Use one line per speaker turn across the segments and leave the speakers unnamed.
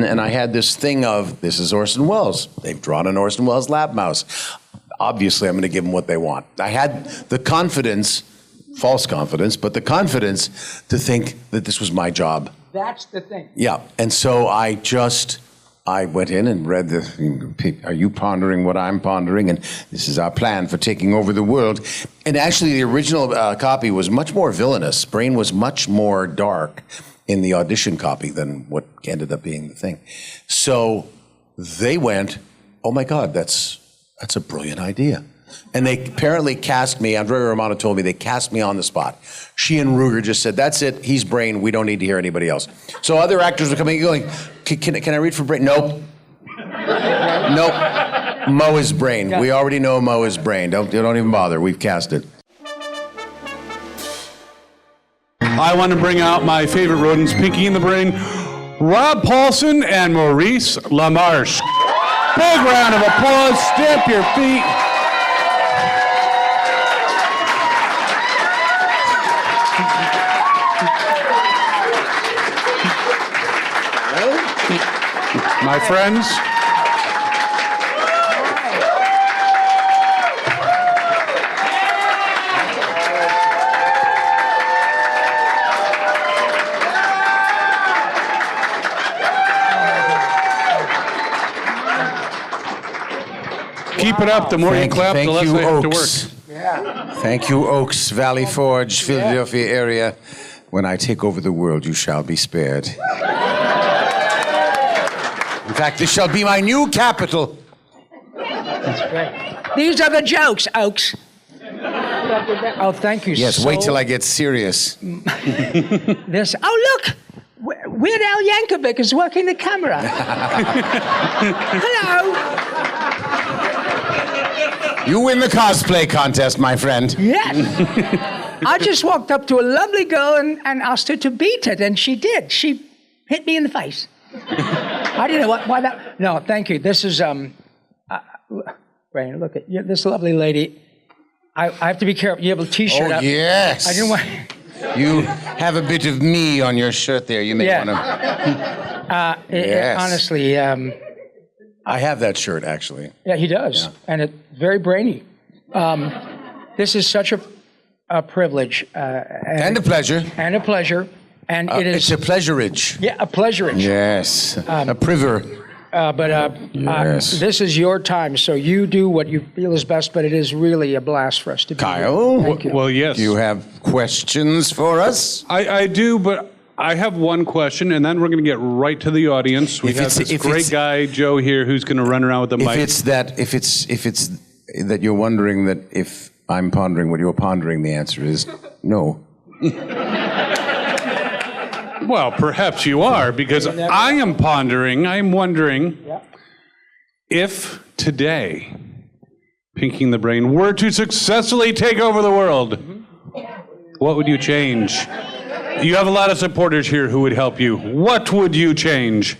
And I had this thing of, this is Orson Welles. They've drawn an Orson Welles lab mouse. Obviously, I'm going to give them what they want. I had the confidence, false confidence, but the confidence to think that this was my job.
That's the thing.
Yeah, and so I went in and read are you pondering what I'm pondering? And this is our plan for taking over the world. And actually, the original copy was much more villainous. Brain was much more dark in the audition copy than what ended up being the thing. So they went, oh my God, that's a brilliant idea. And they apparently cast me, Andrea Romano told me they cast me on the spot. She and Ruger just said, that's it, he's Brain, we don't need to hear anybody else. So other actors were coming and going, can I read for Brain? Nope. Nope. Mo is Brain. Yeah. We already know Mo is Brain. Don't even bother, we've cast it.
I want to bring out my favorite rodents, Pinky in the Brain, Rob Paulsen and Maurice LaMarche. Big round of applause, stamp your feet. My friends. Keep it up. The more you clap, the less they have to work.
Yeah. Thank you, Oaks, Valley Forge, Philadelphia area. When I take over the world, you shall be spared. In fact, this shall be my new capital.
That's great. These are the jokes, Oaks. Oh, thank you.
Yes, wait till I get serious.
This. Oh, look. Weird Al Yankovic is working the camera. Hello.
You win the cosplay contest, my friend.
Yes. I just walked up to a lovely girl and asked her to beat it, and she did. She hit me in the face. I didn't know why that. No, thank you. This is Brain. Look at you, this lovely lady. I have to be careful. You have a T-shirt up.
Oh yes.
I didn't want.
You have a bit of me on your shirt there. You may want to. Yes.
Honestly.
I have that shirt, actually.
Yeah, he does. Yeah. And it's very brainy. This is such a privilege.
And a pleasure.
And a pleasure. And it is...
It's a pleasurage.
Yeah, a pleasurage.
Yes, a priver.
Yes. This is your time, so you do what you feel is best, but it is really a blast for us to be
Kyle?
here. Thank you.
Well, yes.
Do you have questions for us?
I do, but I have one question, and then we're going to get right to the audience. We have this great guy, Joe, here, who's going to run around with the mic.
If it's that you're wondering that if I'm pondering what you're pondering, the answer is no.
Well, perhaps you are, because I am wondering if today Pinky in the Brain were to successfully take over the world, what would you change? You have a lot of supporters here who would help you. What would you change?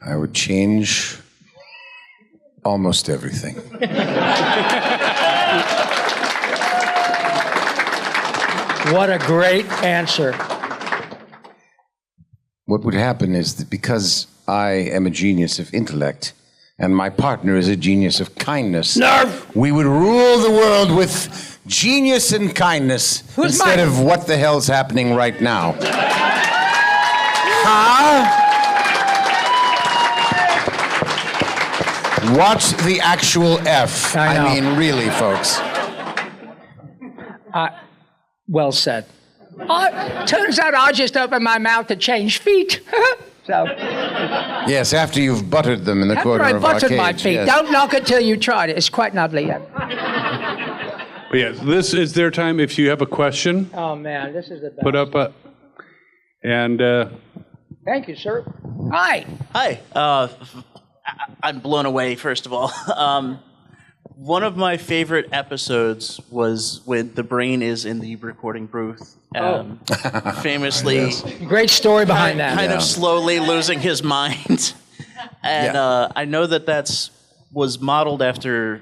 I would change almost everything.
What a great answer.
What would happen is that because I am a genius of intellect and my partner is a genius of kindness, we would rule the world with genius and kindness instead of what the hell's happening right now. Huh? Watch the actual F. I mean, really, folks.
Well said. Turns out I just opened my mouth to change feet. So.
Yes, after you've buttered them in the corner of our cage.
After I buttered my feet. Yes. Don't knock it till you tried it. It's quite lovely.
But yes, this is their time. If you have a question.
Oh, man, this is the best.
Put up a... And...
Thank you, sir. Hi.
Hi. I'm blown away, first of all. One of my favorite episodes was when the brain is in the recording booth. Famously...
Yes.
Great story behind that.
Kind of slowly losing his mind. And I know that was modeled after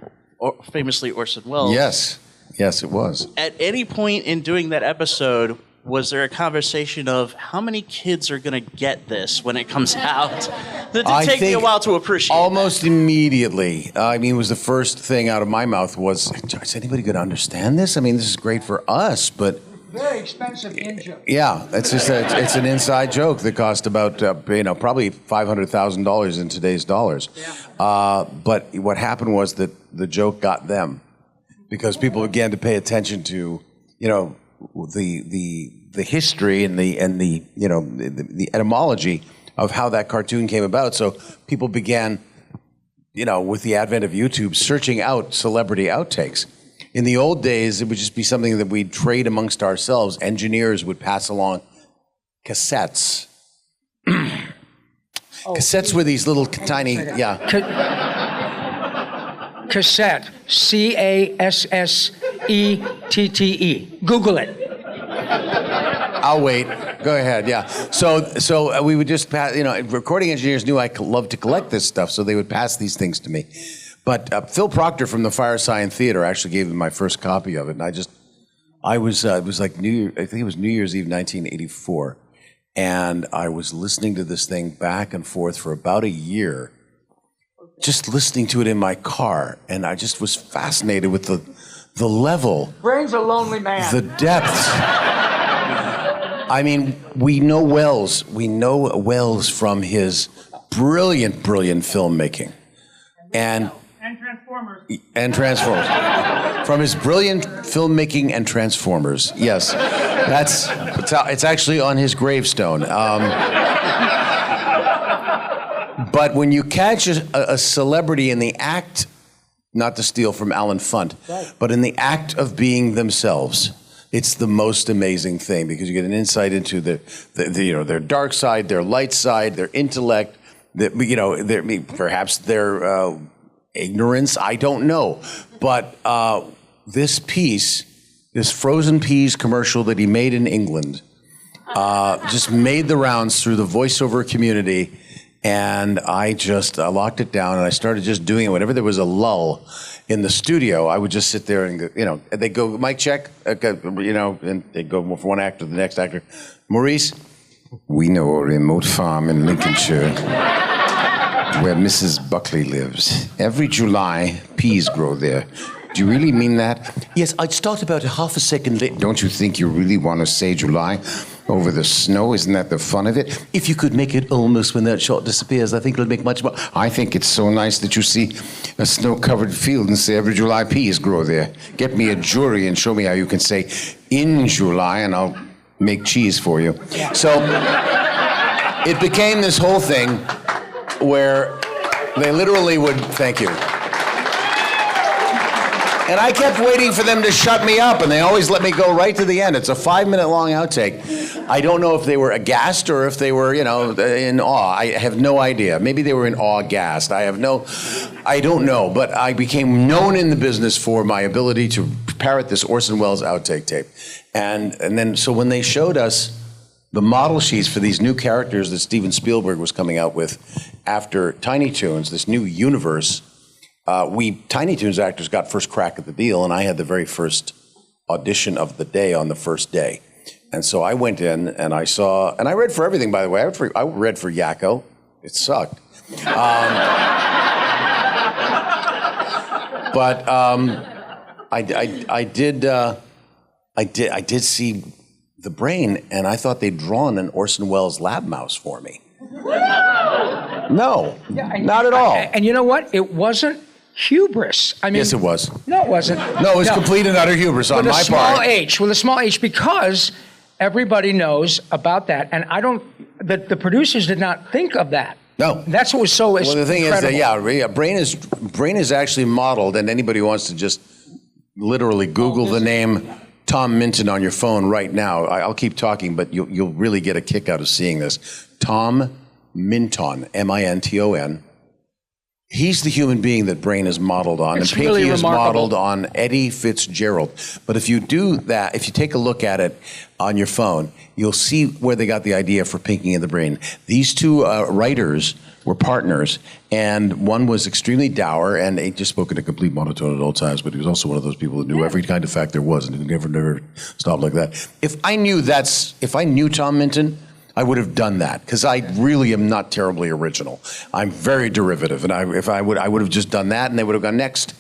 famously Orson Welles.
Yes. Yes, it was.
At any point in doing that episode, was there a conversation of how many kids are going to get this when it comes out? Did it take me a while to appreciate
almost immediately. I mean, it was the first thing out of my mouth was, is anybody going to understand this? I mean, this is great for us, but...
Very expensive in-joke.
Yeah, it's just it's an inside joke that cost about probably $500,000 in today's dollars. Yeah. But what happened was that the joke got them because people began to pay attention to the history and the etymology of how that cartoon came about. So people began, with the advent of YouTube, searching out celebrity outtakes. In the old days, it would just be something that we'd trade amongst ourselves. Engineers would pass along cassettes. Cassettes were these little tiny,
Cassette, Cassette. Google it.
I'll wait. Go ahead, yeah. So we would just pass, recording engineers knew I loved to collect this stuff, so they would pass these things to me. But Phil Proctor from the Firesign Theater actually gave me my first copy of it, and it was like I think it was New Year's Eve, 1984, and I was listening to this thing back and forth for about a year, just listening to it in my car, and I just was fascinated with the level.
Brain's a lonely man.
The depth. I mean, we know Welles. We know Welles from his brilliant filmmaking, and Transformers. From his brilliant filmmaking and Transformers. Yes. It's actually on his gravestone. But when you catch a celebrity in the act, not to steal from Alan Funt, but in the act of being themselves, it's the most amazing thing because you get an insight into their dark side, their light side, their intellect, perhaps their ignorance, I don't know. But this frozen peas commercial that he made in England just made the rounds through the voiceover community. And I locked it down and I started just doing it. Whenever there was a lull in the studio, I would just sit there and they go, mic check, and they go from one actor to the next actor. Maurice, we know a remote farm in Lincolnshire where Mrs. Buckley lives. Every July, peas grow there. Do you really mean that? Yes, I'd start about a half a second late. Don't you think you really want to say July over the snow? Isn't that the fun of it? If you could make it almost when that shot disappears, I think it'll make much more. I think it's so nice that you see a snow-covered field and say every July peas grow there. Get me a jury and show me how you can say in July and I'll make cheese for you. So it became this whole thing where they literally would, thank you. And I kept waiting for them to shut me up, and they always let me go right to the end. It's a 5-minute long outtake. I don't know if they were aghast or if they were, in awe. I have no idea. Maybe they were in awe gassed. I don't know. But I became known in the business for my ability to parrot this Orson Welles outtake tape. And then, so when they showed us the model sheets for these new characters that Steven Spielberg was coming out with after Tiny Toons, this new universe, we Tiny Toons actors got first crack at the deal, and I had the very first audition of the day on the first day. And so I went in and I saw, and I read for everything, by the way. I read for Yakko. It sucked. But I did see The Brain, and I thought they'd drawn an Orson Welles lab mouse for me. No, not at all.
And you know what? It wasn't hubris. I mean,
yes, it was.
No, it wasn't.
No, it was complete and utter hubris on my part.
With a small H, because everybody knows about that, and the producers did not think of that.
No.
That's what was so incredible.
Well, the thing is that, Brain is actually modeled, and anybody who wants to just literally Google the name Tom Minton on your phone right now. I'll keep talking, but you'll really get a kick out of seeing this. Tom Minton, Minton. He's the human being that Brain is modeled on, and Pinky
really
is modeled on Eddie Fitzgerald. But if you do that, if you take a look at it on your phone, you'll see where they got the idea for Pinky and the Brain. These two writers were partners, and one was extremely dour, and he just spoke in a complete monotone at all times, but he was also one of those people that knew every kind of fact there was, and he never stopped like that. If I knew Tom Minton, I would have done that, because I really am not terribly original. I'm very derivative, and I would have just done that, and they would have gone next.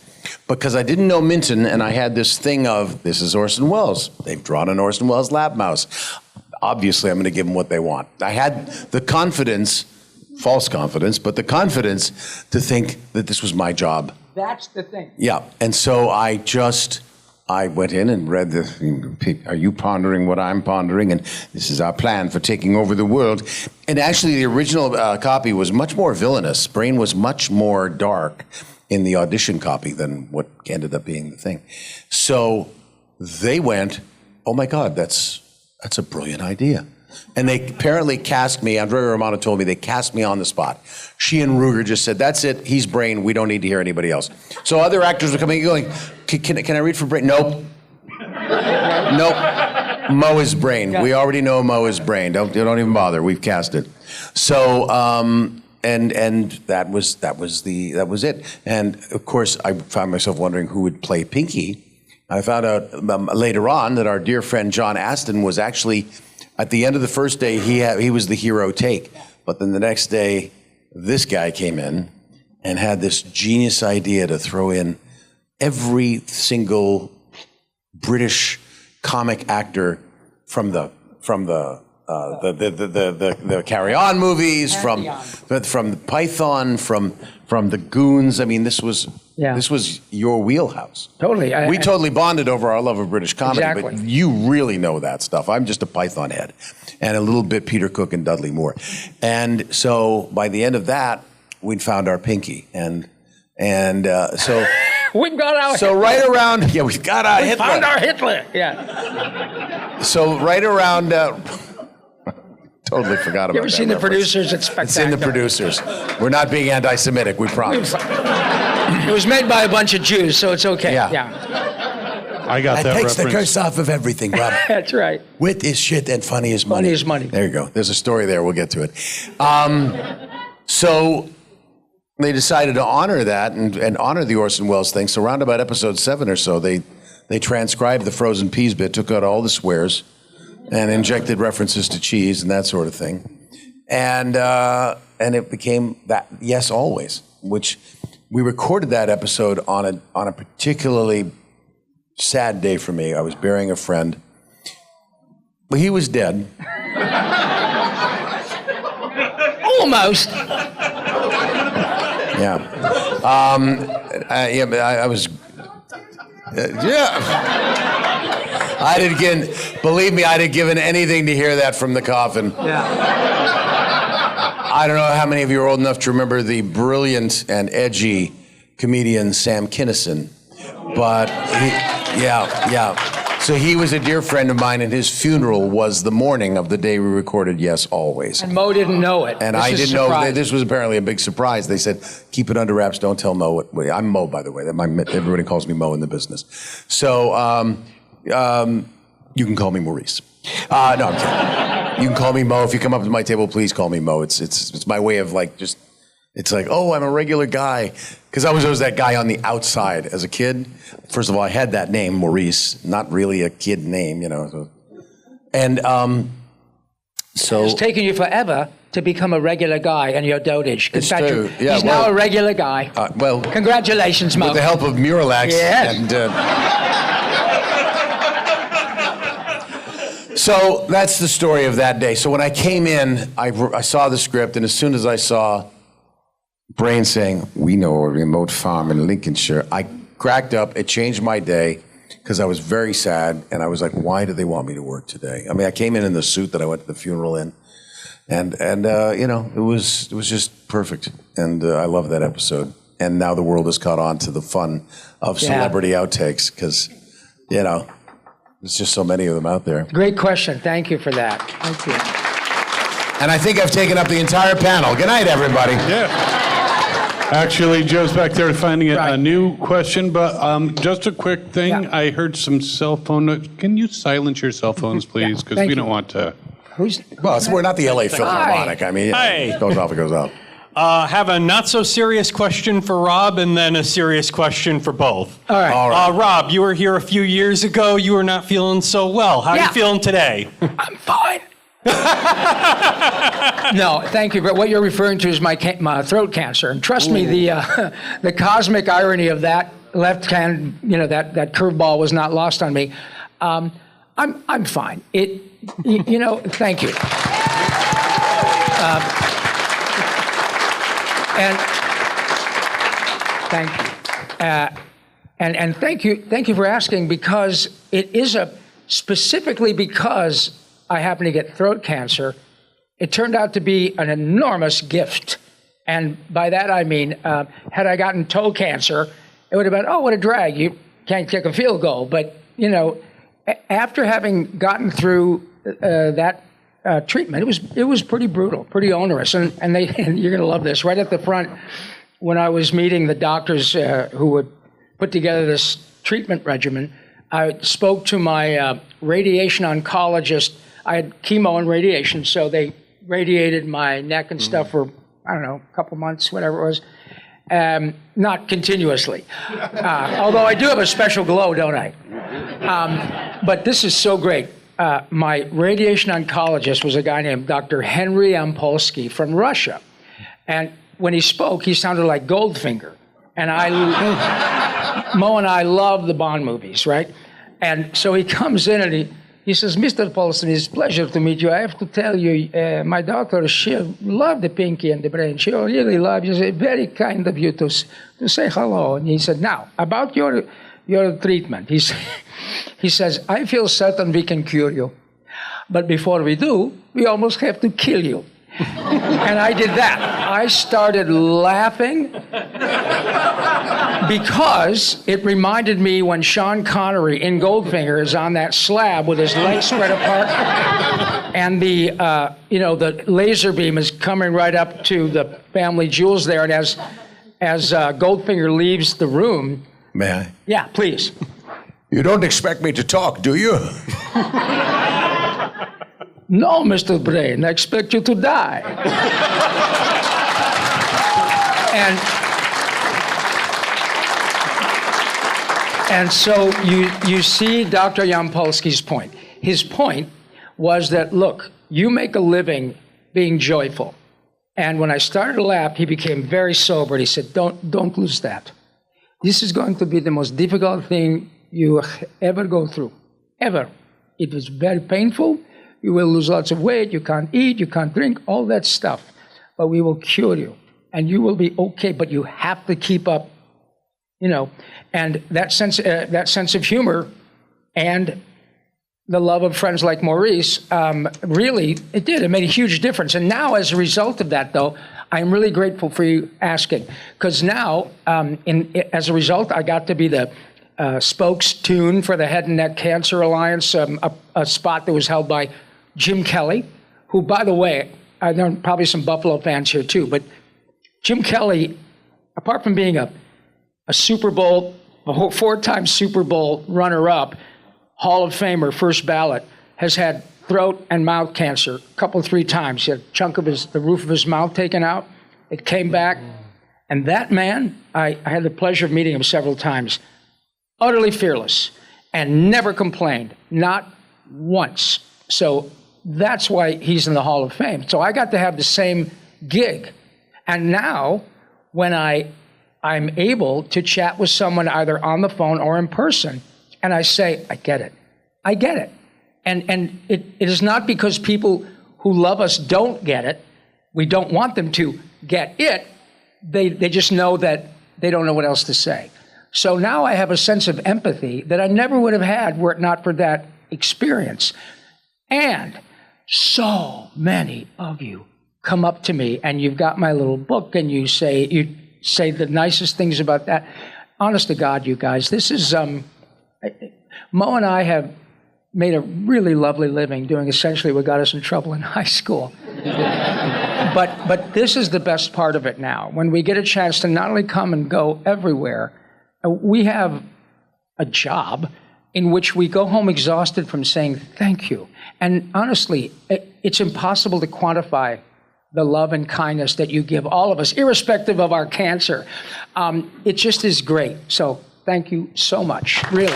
Because I didn't know Minton, and I had this thing of, this is Orson Welles. They've drawn an Orson Welles lab mouse. Obviously, I'm going to give them what they want. I had the confidence, false confidence, but the confidence to think that this was my job.
That's the thing.
Yeah, and so I went in and read are you pondering what I'm pondering? And this is our plan for taking over the world. And actually, the original copy was much more villainous. Brain was much more dark in the audition copy than what ended up being the thing. So they went, oh my God, that's a brilliant idea. And they apparently cast me, Andrea Romano told me they cast me on the spot. She and Ruger just said, that's it, he's Brain, we don't need to hear anybody else. So other actors were coming and going, can I read for Brain? Nope. Nope. Mo is Brain. Yeah. We already know Mo is Brain. Don't even bother, we've cast it. So, and that was it. And of course, I found myself wondering who would play Pinky. I found out later on that our dear friend John Aston was actually, at the end of the first day, he was the hero take. But then the next day, this guy came in and had this genius idea to throw in every single British comic actor from the Carry On movies, from the Python, from the Goons. I mean, this was your wheelhouse.
Totally.
We totally bonded over our love of British comedy,
Exactly.
but you really know that stuff. I'm just a Python head, and a little bit Peter Cook and Dudley Moore. And so by the end of that, we'd found our Pinky, and so.
We've got our
So
Hitler.
right around, we've got our Hitler.
Found our Hitler. Yeah.
So right around, totally forgot about that.
You ever seen the
reference.
producers? It's spectacular.
It's in the producers. We're not being anti-Semitic, we promise.
It was made by a bunch of Jews, so it's okay.
Yeah.
I got that
takes the
reference.
curse off of everything, Rob.
That's right.
Wit is shit and funny is money.
Funny is money.
There you go. There's a story there. We'll get to it. So they decided to honor that and honor the Orson Welles thing. So around about episode 7 or so, they transcribed the frozen peas bit, took out all the swears, and injected references to cheese and that sort of thing. And it became that Yes Always, which we recorded that episode on a particularly sad day for me. I was burying a friend. Well, he was dead.
Almost.
Yeah. I was. I didn't believe me, I'd have given anything to hear that from the coffin.
Yeah.
I don't know how many of you are old enough to remember the brilliant and edgy comedian Sam Kinison, but So he was a dear friend of mine, and his funeral was the morning of the day we recorded Yes Always.
And Mo didn't know it.
And I didn't know. This was apparently a big surprise. They said, keep it under wraps, don't tell Mo. I'm Mo, by the way. Everybody calls me Mo in the business. So you can call me Maurice. No, I'm kidding. You can call me Mo. If you come up to my table, please call me Mo. It's my way of like just, it's like, oh, I'm a regular guy. Because I was always that guy on the outside as a kid. First of all, I had that name, Maurice, not really a kid name, you know. So. And so...
It's taken you forever to become a regular guy in your dotage.
It's true. Yeah,
he's now a regular guy.
Well...
Congratulations, Mo.
With the help of Miralax.
Yes.
And, so that's the story of that day. So when I came in, I saw the script, and as soon as I saw Brain saying, we know a remote farm in Lincolnshire, I cracked up. It changed my day because I was very sad, and I was like, why do they want me to work today? I mean, I came in the suit that I went to the funeral in, and you know, it was just perfect, and I love that episode. And now the world has caught on to the fun of celebrity outtakes because, you know, there's just so many of them out there.
Great question. Thank you for that. Thank you.
And I think I've taken up the entire panel. Good night, everybody.
Yeah. Actually, Joe's back there finding a new question, but just a quick thing.
Yeah.
I heard some cell phone. Can you silence your cell phones, please? Because we don't want to.
Who's?
Well, we're not the LA Philharmonic. I mean,
Hey.
it goes off, it goes off.
Have a not-so-serious question for Rob and then a serious question for both.
All right.
Rob, you were here a few years ago. You were not feeling so well. How are you feeling today?
I'm fine. No, thank you. But what you're referring to is my throat cancer. And trust me, the cosmic irony of that left hand, that curveball was not lost on me. I'm fine. Thank you. And thank you. And thank you for asking, because it is specifically because I happen to get throat cancer, it turned out to be an enormous gift. And by that I mean, had I gotten toe cancer, it would have been, oh, what a drag, you can't kick a field goal. But, after having gotten through that treatment, it was pretty brutal, pretty onerous. And you're going to love this, right at the front, when I was meeting the doctors who would put together this treatment regimen, I spoke to my radiation oncologist. I had chemo and radiation, so they radiated my neck and stuff for, I don't know, a couple months, whatever it was. Not continuously. Although I do have a special glow, don't I? But this is so great. My radiation oncologist was a guy named Dr. Henry Ampolsky from Russia. And when he spoke, he sounded like Goldfinger. And Mo and I love the Bond movies, right? And so he comes in and he says, Mr. Paulsen, it's a pleasure to meet you. I have to tell you, my daughter, she loved the Pinky and the Brain. She really loved you. It's very kind of you to say hello. And he said, now, about your treatment. He says, I feel certain we can cure you. But before we do, we almost have to kill you. And I did that. I started laughing because it reminded me when Sean Connery in Goldfinger is on that slab with his legs spread apart, and the laser beam is coming right up to the family jewels there, and as Goldfinger leaves the room.
May I?
Yeah, please.
You don't expect me to talk, do you?
No, Mr. Brain, I expect you to die. And so you see Dr. Yampolsky's point. His point was that, look, you make a living being joyful. And when I started to laugh, he became very sober. He said, don't lose that. This is going to be the most difficult thing you ever go through, ever. It was very painful. You will lose lots of weight. You can't eat. You can't drink, all that stuff. But we will cure you. And you will be okay. But you have to keep up, and that sense of humor and the love of friends like Maurice, really, it made a huge difference. And now, as a result of that, though, I'm really grateful for you asking. Because now, as a result, I got to be the spokes-tune for the Head and Neck Cancer Alliance, a spot that was held by Jim Kelly, who, by the way, I know probably some Buffalo fans here too, but Jim Kelly, apart from being a Super Bowl, a 4-time Super Bowl runner-up, Hall of Famer, first ballot, has had throat and mouth cancer a 3 times. He had a chunk of the roof of his mouth taken out. It came back. And that man, I had the pleasure of meeting him several times, utterly fearless and never complained, not once. So that's why he's in the Hall of Fame. So I got to have the same gig. And now, when I'm able to chat with someone either on the phone or in person, and I say, I get it. I get it. And it is not because people who love us don't get it. We don't want them to get it. They just know that they don't know what else to say. So now I have a sense of empathy that I never would have had were it not for that experience. And so many of you come up to me, and you've got my little book, and you say the nicest things about that. Honest to God, you guys, this is, Mo and I have made a really lovely living doing essentially what got us in trouble in high school. But this is the best part of it now. When we get a chance to not only come and go everywhere, we have a job in which we go home exhausted from saying thank you. And honestly, it's impossible to quantify the love and kindness that you give all of us, irrespective of our cancer. It just is great. So thank you so much, really.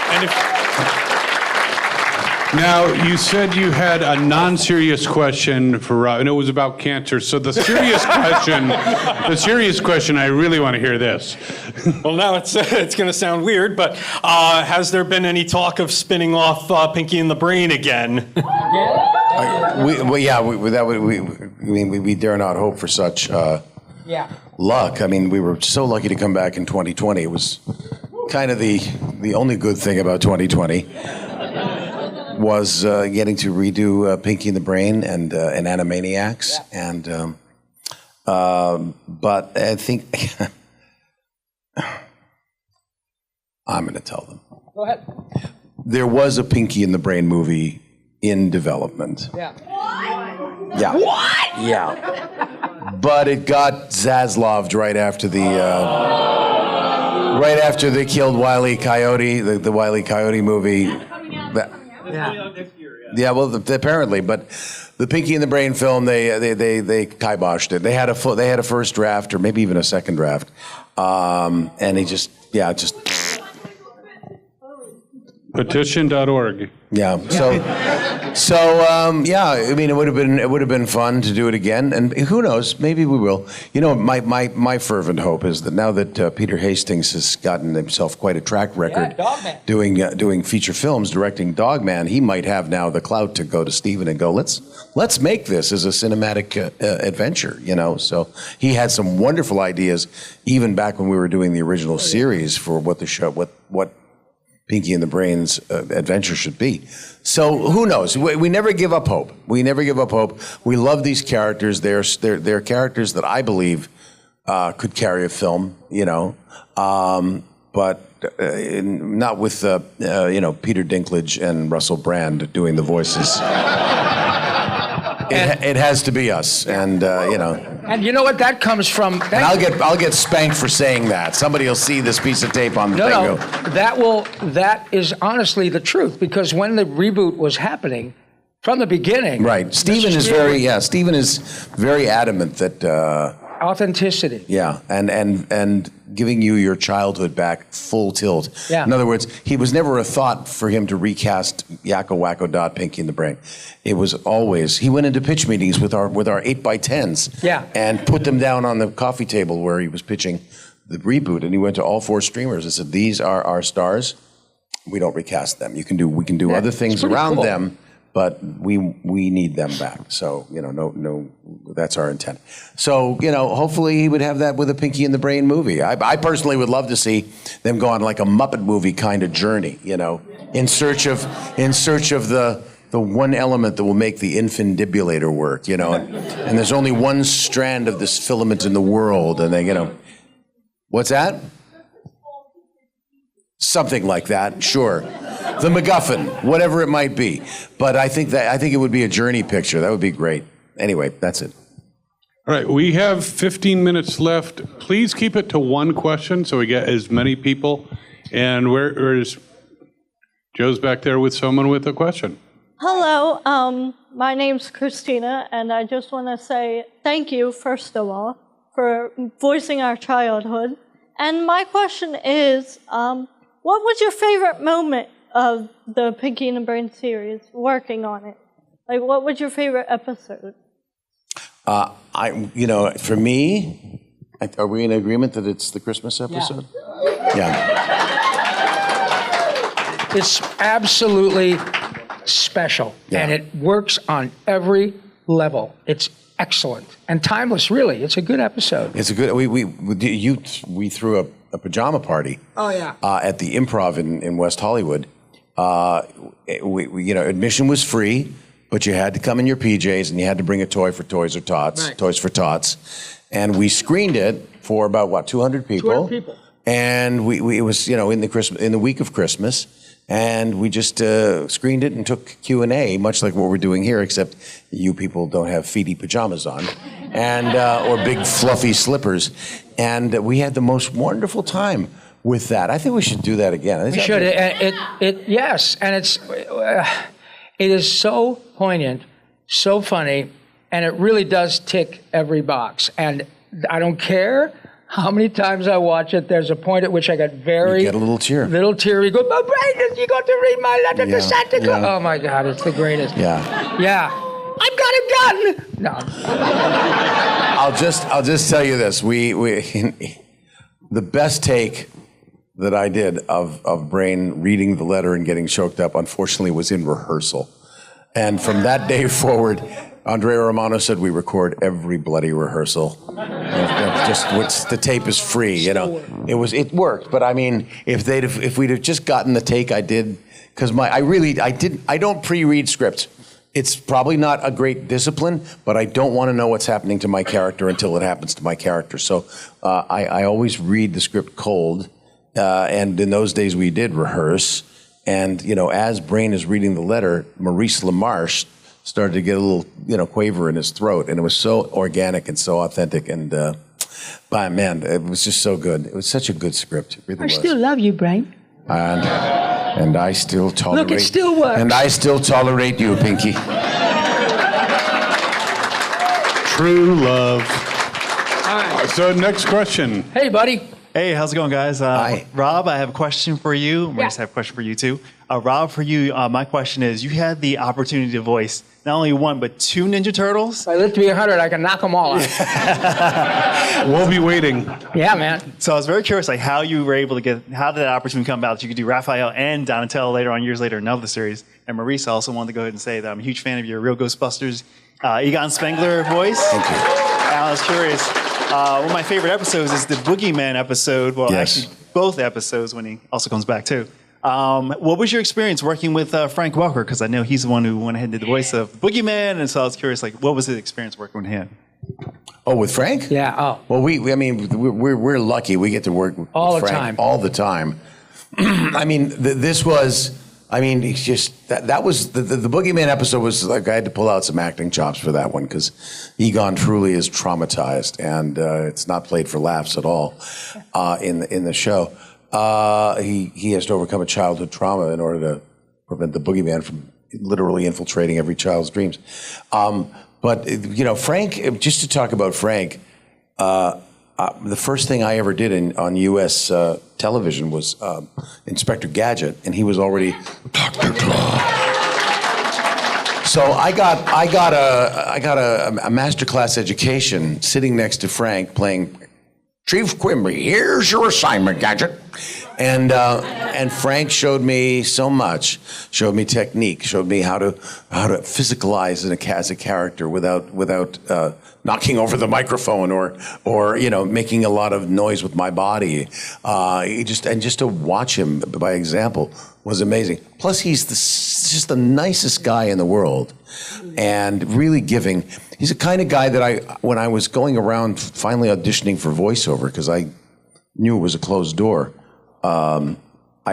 And
Now, you said you had a non-serious question for Rob, and it was about cancer. So the serious question, I really want to hear this.
well, now it's going to sound weird, but has there been any talk of spinning off Pinky and the Brain again?
We dare not hope for such luck. I mean, we were so lucky to come back in 2020. It was kind of the only good thing about 2020 was getting to redo Pinky and the Brain and Animaniacs. And but I think I'm going to tell them.
Go ahead.
There was a Pinky and the Brain movie in development.
Yeah.
Yeah. What? Yeah. But it got Zaslaved right after they killed Wile E. Coyote, the Wile E. Coyote movie. Yeah, well, apparently, but the Pinky and the Brain film, they kiboshed it. They had a first draft, or maybe even a second draft, and they just.
Petition.org.
Yeah. So I mean, it would have been fun to do it again, and who knows? Maybe we will. You know, my fervent hope is that now that Peter Hastings has gotten himself quite a track record doing feature films, directing Dogman, he might have now the clout to go to Steven and go, let's make this as a cinematic adventure. You know, so he had some wonderful ideas even back when we were doing the original series for what the show what Pinky and the Brain's adventure should be. So who knows? We never give up hope. We never give up hope. We love these characters. They're characters that I believe could carry a film, you know, but not with Peter Dinklage and Russell Brand doing the voices. It has to be us, and you know.
And you know what? That comes from.
And I'll get spanked for saying that. Somebody will see this piece of tape on the thing.
No, that is honestly the truth, because when the reboot was happening, from the beginning.
Right. Steven is very adamant that.
Authenticity.
Yeah, and giving you your childhood back full tilt.
Yeah.
In other words, he was never a thought for him to recast Yakko Wacko Dot Pinky and the Brain. It was always, he went into pitch meetings with our 8x10s.
Yeah.
And put them down on the coffee table where he was pitching the reboot, and he went to all 4 streamers and said, "These are our stars. We don't recast them. We can do other things around them, but we need them back." So, you know, no, that's our intent. So, you know, hopefully he would have that with a Pinky and the Brain movie. I personally would love to see them go on like a Muppet movie kind of journey, you know, in search of the one element that will make the infundibulator work, you know, and there's only one strand of this filament in the world, and they, you know, what's that? Something like that, sure. The MacGuffin, whatever it might be. But I think it would be a journey picture. That would be great. Anyway, that's it.
All right, we have 15 minutes left. Please keep it to one question so we get as many people. And where is Joe's back there with someone with a question?
Hello, my name's Christina, and I just want to say thank you, first of all, for voicing our childhood. And my question is, what was your favorite moment of the Pinky and the Brain series, working on it? Like, what was your favorite episode?
For me, are we in agreement that it's the Christmas episode? Yeah.
It's absolutely special, and it works on every level. It's excellent and timeless. Really, it's a good episode.
It's a good. We threw a pajama party.
Oh yeah.
At the Improv in West Hollywood. Admission was free, but you had to come in your PJs and you had to bring a toy for Toys or Tots, right. Toys for Tots, and we screened it for about 200 people.
200 people.
And it was in the week of Christmas. And we just screened it and took Q&A, much like what we're doing here, except you people don't have feety pajamas on, and or big fluffy slippers. And we had the most wonderful time with that. I think we should do that again.
We should. Yes, and It is so poignant, so funny, and it really does tick every box. And I don't care how many times I watch it, there's a point at which I got very...
You get a little tear.
Little teary. Go, oh, Brandon, you got to read my letter to Santa Claus.
Yeah.
Oh, my God, it's the greatest.
Yeah.
Yeah. I've got a gun! No.
I'll just tell you this. We the best take that I did of Brain reading the letter and getting choked up, unfortunately, was in rehearsal. And from that day forward, Andrea Romano said we record every bloody rehearsal. The tape is free, you know. It worked, but I mean, if we'd have just gotten the take I did, because I don't pre-read scripts. It's probably not a great discipline, but I don't want to know what's happening to my character until it happens to my character. So I always read the script cold, and in those days we did rehearse. And you know, as Brain is reading the letter, Maurice LaMarche started to get a little, quaver in his throat, and it was so organic and so authentic. And man, it was just so good. It was such a good script. It really was.
I still love you, Brain.
And I still tolerate.
Look, it still works.
And I still tolerate you, Pinky.
True love.
All right.
So next question.
Hey, buddy.
Hey, how's it going, guys?
Hi.
Rob, I have a question for you. Maurice, I have a question for you, too. Rob, for you, my question is, you had the opportunity to voice not only one, but two Ninja Turtles.
If I live to be 100, I can knock them all out.
We'll be waiting.
Yeah, man.
So I was very curious, like, how you were able to how did that opportunity come about that you could do Raphael and Donatello later on, years later, in another series? And Maurice, I also wanted to go ahead and say that I'm a huge fan of your Real Ghostbusters Egon Spengler voice.
Thank you.
And I was curious. One of my favorite episodes is the Boogeyman episode. Well,
Yes.
actually, both episodes when he also comes back, too. What was your experience working with Frank Welker? Because I know he's the one who went ahead and did the voice of Boogeyman, and so I was curious, like, what was the experience working with him?
Oh, with Frank?
Yeah. Oh.
Well, we're lucky. We get to work with
All the
Frank
time.
all the time. I mean, this was. I mean, it's just that was the Boogeyman episode was like I had to pull out some acting chops for that one because Egon truly is traumatized, and it's not played for laughs at all in the show. He has to overcome a childhood trauma in order to prevent the Boogeyman from literally infiltrating every child's dreams. But Frank. Just to talk about Frank. The first thing I ever did on U.S. television was Inspector Gadget, and he was already Dr. Claw. So I got a masterclass education sitting next to Frank playing Chief Quimby. Here's your assignment, Gadget. And Frank showed me so much, showed me technique, showed me how to physicalize as a character without knocking over the microphone or making a lot of noise with my body. Just to watch him by example was amazing. Plus, he's just the nicest guy in the world, and really giving. He's the kind of guy that when I was going around finally auditioning for voiceover, because I knew it was a closed door. I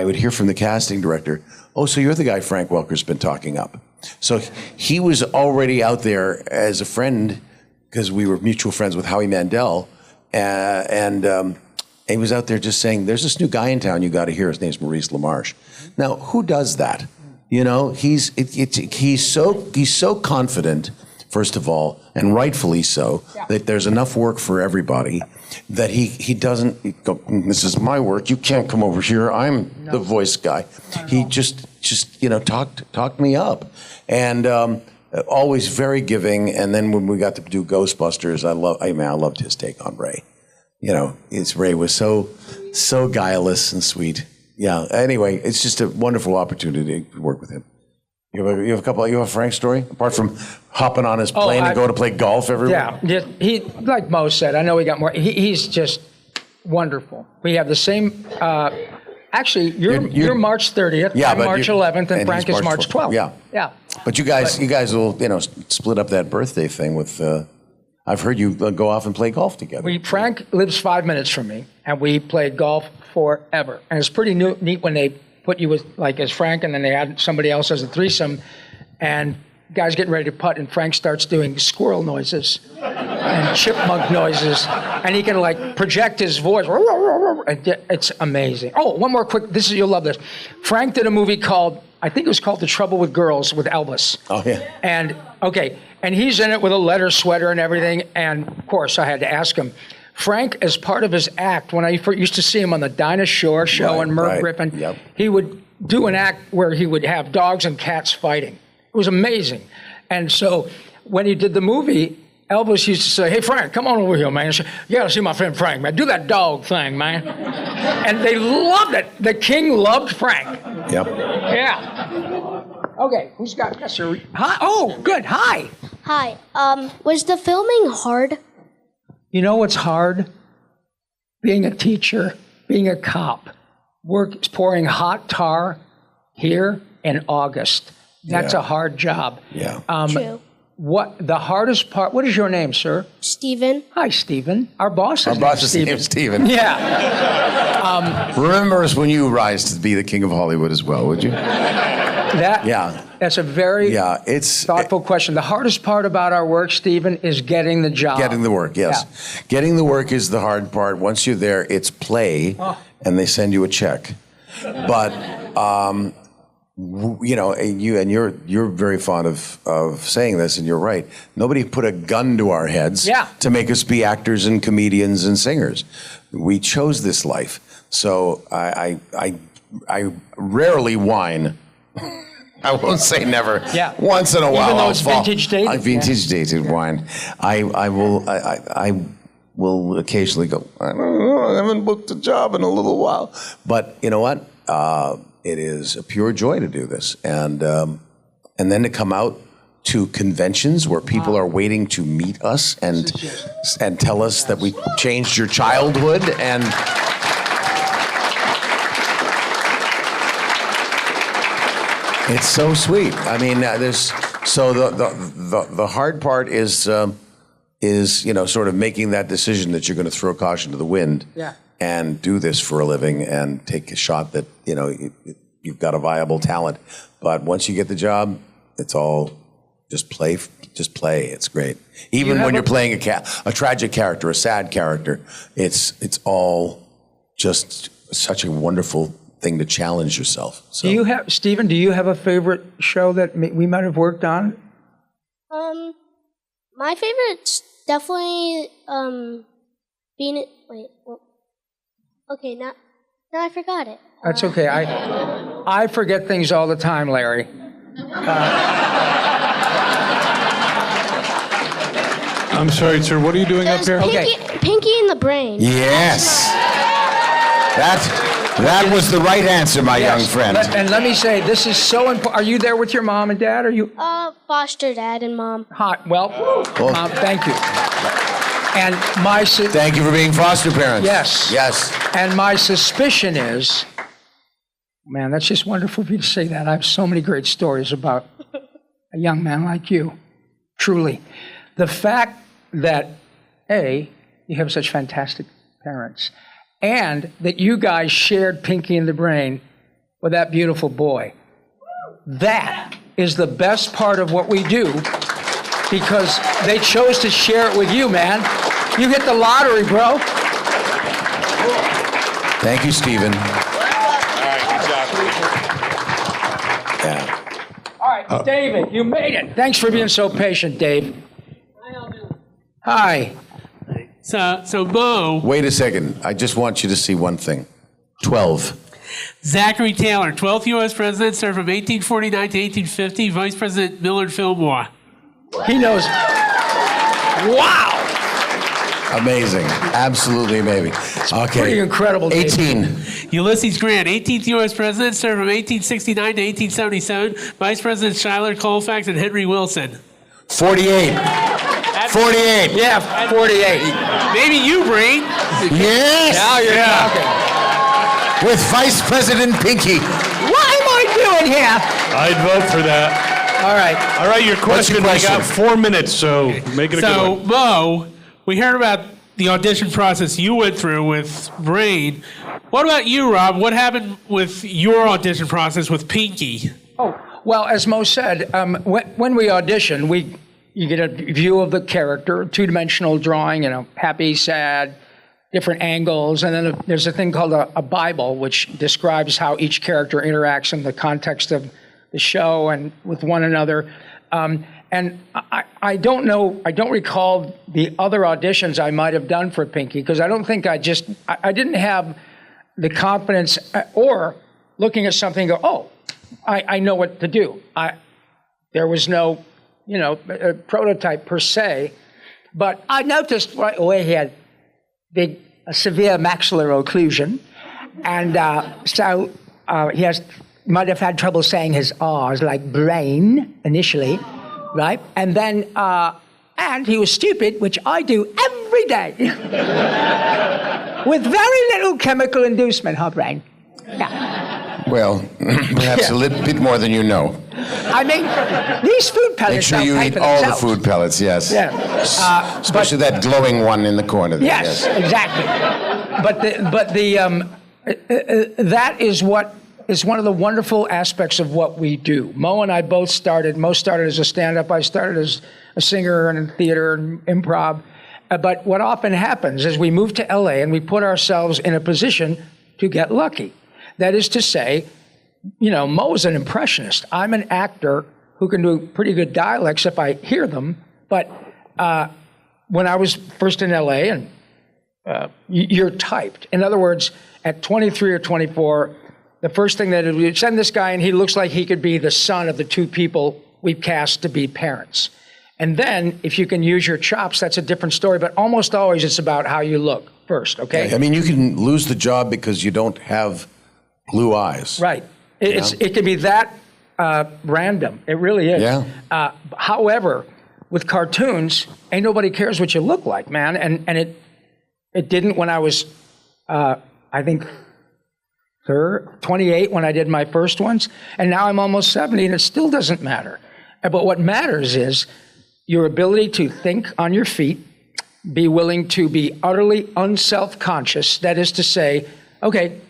would hear from the casting director, "Oh, so you're the guy Frank Welker's been talking up." So he was already out there as a friend because we were mutual friends with Howie Mandel, and he was out there just saying, "There's this new guy in town you got to hear. His name's Maurice LaMarche." Now, who does that? He's so confident, first of all, and rightfully so, that there's enough work for everybody. That he doesn't go, "This is my work. You can't come over here. I'm the voice guy." He just talked me up, and always very giving. And then when we got to do Ghostbusters, I loved his take on Ray. Ray was so guileless and sweet. Yeah. Anyway, it's just a wonderful opportunity to work with him. You have a Frank story apart from hopping on his plane and go to play golf everywhere.
Yeah, he like Mo said. I know he got more. He's just wonderful. We have the same. Actually, you're March 30th.
Yeah,
I'm March 11th, and Frank is March 12th.
Yeah,
yeah.
But you guys will split up that birthday thing with. I've heard you go off and play golf together.
Frank lives 5 minutes from me, and we played golf forever. And it's pretty neat when they put you as Frank, and then they add somebody else as a threesome, and guys getting ready to putt, and Frank starts doing squirrel noises and chipmunk noises, and he can project his voice. It's amazing. Oh, one more quick. You'll love this. Frank did a movie called I think it was called The Trouble with Girls with Elvis.
Oh, yeah.
And, okay, and he's in it with a leather sweater and everything. And, of course, I had to ask him. Frank, as part of his act, when I used to see him on the Dinah Shore show and Merv Griffin, he would do an act where he would have dogs and cats fighting. It was amazing. And so when he did the movie, Elvis used to say, "Hey, Frank, come on over here, man. You got to see my friend Frank, man. Do that dog thing, man." And they loved it. The king loved Frank.
Yep.
Yeah. Okay, who's got yes, sir? Hi. Oh, good. Hi.
Hi. Was the filming hard?
You know what's hard? Being a teacher, being a cop, pouring hot tar here in August. That's a hard job.
Yeah.
True.
What the hardest part? What is your name, sir?
Steven.
Hi, Stephen. Our boss is
name is Steven.
Yeah.
Remember us when you rise to be the king of Hollywood as well, would you?
That's a very thoughtful question. The hardest part about our work, Stephen, is getting the job.
Getting the work, yes. Yeah. Getting the work is the hard part. Once you're there, it's play, and they send you a check. But you know, you're very fond of saying this, and you're right. Nobody put a gun to our heads to make us be actors and comedians and singers. We chose this life. So I rarely whine. I won't say never.
Yeah.
Once in a while,
even though it's vintage dated.
Vintage dated wine. I will occasionally go, I don't know, I haven't booked a job in a little while. But you know what? It is a pure joy to do this, and then to come out to conventions where people are waiting to meet us and tell us that we changed your childhood and. It's so sweet. I mean, the hard part is sort of making that decision that you're going to throw caution to the wind and do this for a living and take a shot that you've got a viable talent. But once you get the job, it's all just play. Just play. It's great. Even when you're playing a tragic character, a sad character, it's all just such a wonderful thing to challenge yourself. So.
Do you have, Stephen, do you have a favorite show that we might have worked on?
My favorite's definitely being okay, now I forgot it.
That's okay. I forget things all the time, Larry.
I'm sorry, sir. What are you doing up here?
Pinky in the Brain.
Yes. That was the right answer, my young friend.
And let me say, this is so important. Are you there with your mom and dad? Are you?
Foster dad and mom.
Hot. Well, Mom, thank you. And
thank you for being foster parents.
Yes.
Yes.
And my suspicion is, man, that's just wonderful for you to say that. I have so many great stories about a young man like you. Truly. The fact that, A, you have such fantastic parents, and that you guys shared Pinky in the Brain with that beautiful boy. That is the best part of what we do, because they chose to share it with you, man. You hit the lottery, bro.
Thank you, Stephen.
All right, good job.
Yeah.
All right, David, you made it. Thanks for being so patient, Dave. Hi.
So Bo.
Wait a second. I just want you to see one thing. 12.
Zachary Taylor, 12th U.S. president, served from 1849 to 1850. Vice President Millard Fillmore.
He knows. Wow.
Amazing. Absolutely amazing. Okay.
Pretty incredible.
18.
Ulysses Grant, 18th U.S. president, served from 1869 to 1877. Vice President Schuyler Colfax and Henry Wilson.
48. 48.
Yeah, 48.
Maybe you, Brain.
Yes.
Now you're talking.
With Vice President Pinky.
What am I doing here?
I'd vote for that.
All right.
All right, your question. We got 4 minutes, so make it a good one.
So, Bo, we heard about the audition process you went through with Brain. What about you, Rob? What happened with your audition process with Pinky?
Oh, well, as Mo said, when we audition, you get a view of the character, two-dimensional drawing, happy, sad, different angles, and then there's a thing called a Bible, which describes how each character interacts in the context of the show and with one another. And I don't know, I don't recall the other auditions I might have done for Pinky, because I don't think I didn't have the confidence or looking at something and go, oh, I know what to do. There was no, prototype per se, but I noticed right away he had a severe maxillary occlusion, and so he might have had trouble saying his R's, like brain initially, right? And then, and he was stupid, which I do every day, with very little chemical inducement, huh, brain? Yeah.
Well, perhaps a little bit more than you know.
I mean, these food pellets.
Make sure you eat all the food pellets, yes.
Yeah.
Especially that glowing one in the corner there.
Yes, exactly. That is what is one of the wonderful aspects of what we do. Mo and I both started. Mo started as a stand-up. I started as a singer and in theater and improv. But what often happens is we move to LA and we put ourselves in a position to get lucky. That is to say, Mo is an impressionist. I'm an actor who can do pretty good dialects if I hear them. But when I was first in LA, and you're typed. In other words, at 23 or 24, the first thing that we send this guy, and he looks like he could be the son of the two people we've cast to be parents. And then, if you can use your chops, that's a different story. But almost always, it's about how you look first. Okay.
I mean, you can lose the job because you don't have blue eyes.
Right. It can be that random. It really is.
Yeah.
However, with cartoons, ain't nobody cares what you look like, man. And it didn't when I was, I think, 28 when I did my first ones. And now I'm almost 70, and it still doesn't matter. But what matters is your ability to think on your feet, be willing to be utterly unself-conscious. That is to say, okay,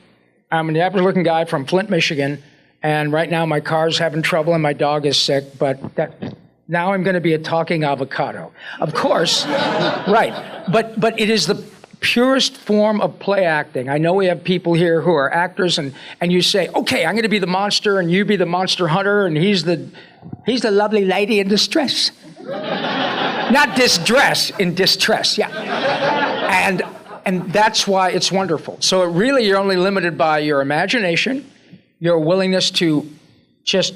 I'm an average-looking guy from Flint, Michigan, and right now my car's having trouble and my dog is sick, but now I'm going to be a talking avocado. Of course, right. But it is the purest form of play acting. I know we have people here who are actors, and you say, okay, I'm going to be the monster, and you be the monster hunter, and he's the lovely lady in distress. Not distress, in distress, yeah. And that's why it's wonderful. So really, you're only limited by your imagination, your willingness to just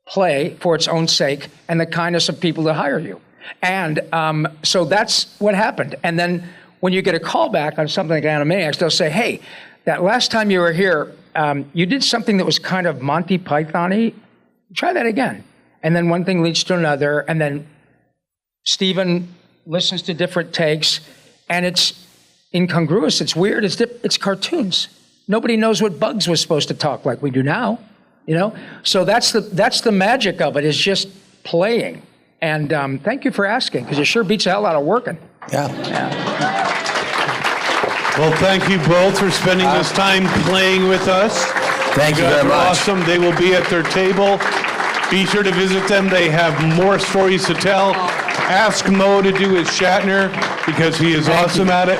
play for its own sake, and the kindness of people that hire you. And so that's what happened. And then when you get a call back on something like Animaniacs, they'll say, hey, that last time you were here, you did something that was kind of Monty Python-y. Try that again. And then one thing leads to another, and then Stephen listens to different takes, and it's incongruous, it's weird, it's cartoons. Nobody knows what Bugs was supposed to talk like we do now, So that's the magic of it, is just playing. And thank you for asking, because it sure beats the hell out of working.
Yeah.
Well, thank you both for spending this time playing with us.
Thank you very much.
Awesome. They will be at their table. Be sure to visit them. They have more stories to tell. Ask Mo to do his Shatner, because he is awesome at it.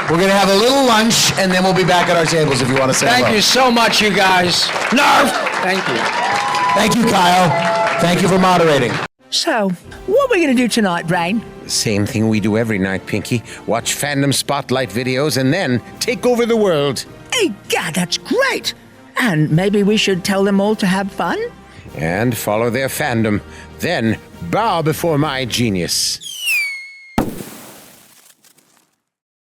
We're going to have a little lunch, and then we'll be back at our tables if you want to say hello.
Thank you so much, you guys. Nerf! Thank you.
Thank you, Kyle. Thank you for moderating.
So, what are we going to do tonight, Brain?
Same thing we do every night, Pinky. Watch Fandom Spotlight videos and then take over the world.
Hey, God, that's great! And maybe we should tell them all to have fun?
And follow their fandom. Then bow before my genius.